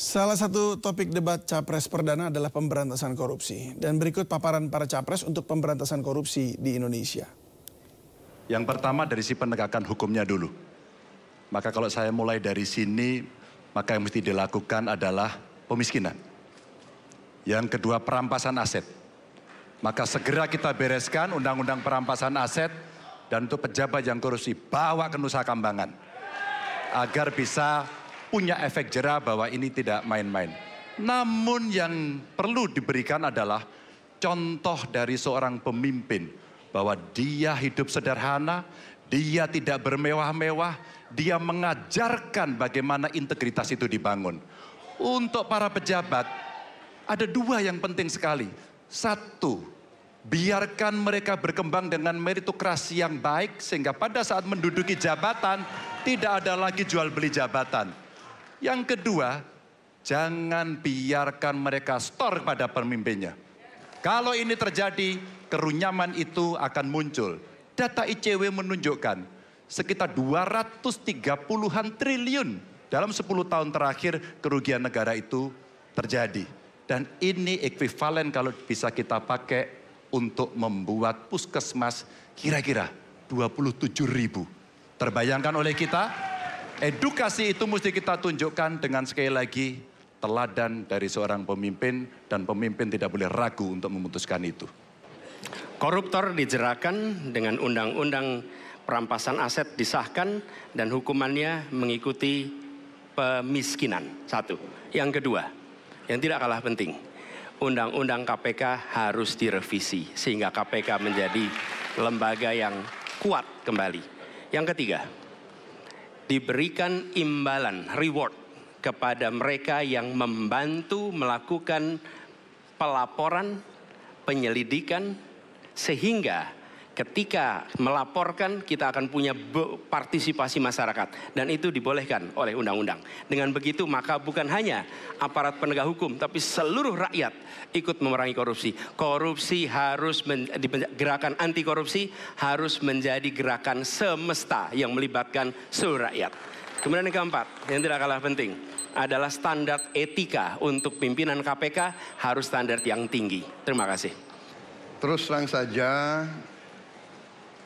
Salah satu topik debat Capres perdana adalah pemberantasan korupsi. Dan berikut paparan para Capres untuk pemberantasan korupsi di Indonesia. Yang pertama dari si penegakan hukumnya dulu. Maka kalau saya mulai dari sini, maka yang mesti dilakukan adalah pemiskinan. Yang kedua, perampasan aset. Maka segera kita bereskan undang-undang perampasan aset dan untuk pejabat yang korupsi bawa ke Nusa Kambangan. Agar bisa punya efek jera bahwa ini tidak main-main. Namun yang perlu diberikan adalah contoh dari seorang pemimpin. Bahwa dia hidup sederhana, dia tidak bermewah-mewah, dia mengajarkan bagaimana integritas itu dibangun. Untuk para pejabat, ada dua yang penting sekali. Satu, biarkan mereka berkembang dengan meritokrasi yang baik, sehingga pada saat menduduki jabatan, tidak ada lagi jual beli jabatan. Yang kedua, jangan biarkan mereka store pada pemimpinnya. Kalau ini terjadi, kerunyaman itu akan muncul. Data ICW menunjukkan sekitar 230-an triliun dalam 10 tahun terakhir kerugian negara itu terjadi. Dan ini ekuivalen kalau bisa kita pakai untuk membuat puskesmas kira-kira 27.000. Terbayangkan oleh kita? Edukasi itu mesti kita tunjukkan dengan sekali lagi teladan dari seorang pemimpin dan pemimpin tidak boleh ragu untuk memutuskan itu. Koruptor dijeratkan dengan undang-undang perampasan aset disahkan dan hukumannya mengikuti pemiskinan. Satu. Yang kedua, yang tidak kalah penting, undang-undang KPK harus direvisi sehingga KPK menjadi lembaga yang kuat kembali. Yang ketiga, diberikan imbalan, reward kepada mereka yang membantu melakukan pelaporan, penyelidikan, sehingga ketika melaporkan kita akan punya partisipasi masyarakat. Dan itu dibolehkan oleh undang-undang. Dengan begitu maka bukan hanya aparat penegak hukum, tapi seluruh rakyat ikut memerangi korupsi. Korupsi harus, gerakan anti korupsi harus menjadi gerakan semesta yang melibatkan seluruh rakyat. Kemudian yang keempat, yang tidak kalah penting, adalah standar etika untuk pimpinan KPK harus standar yang tinggi. Terima kasih. Terus terang saja,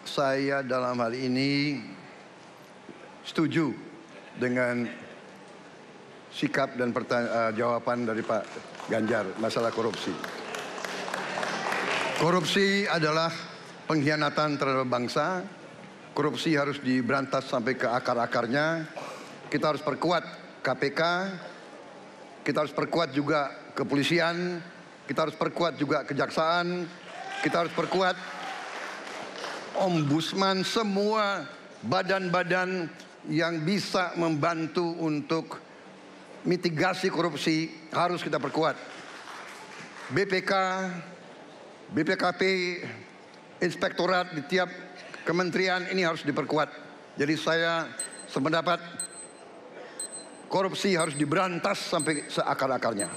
saya dalam hal ini setuju dengan sikap dan jawaban dari Pak Ganjar masalah korupsi. Korupsi adalah pengkhianatan terhadap bangsa. Korupsi harus diberantas sampai ke akar-akarnya. Kita harus perkuat KPK, kita harus perkuat juga kepolisian, kita harus perkuat juga kejaksaan, kita harus perkuat ombudsman, semua badan-badan yang bisa membantu untuk mitigasi korupsi harus kita perkuat. BPK, BPKP, inspektorat di tiap kementerian ini harus diperkuat. Jadi saya sependapat korupsi harus diberantas sampai seakar-akarnya.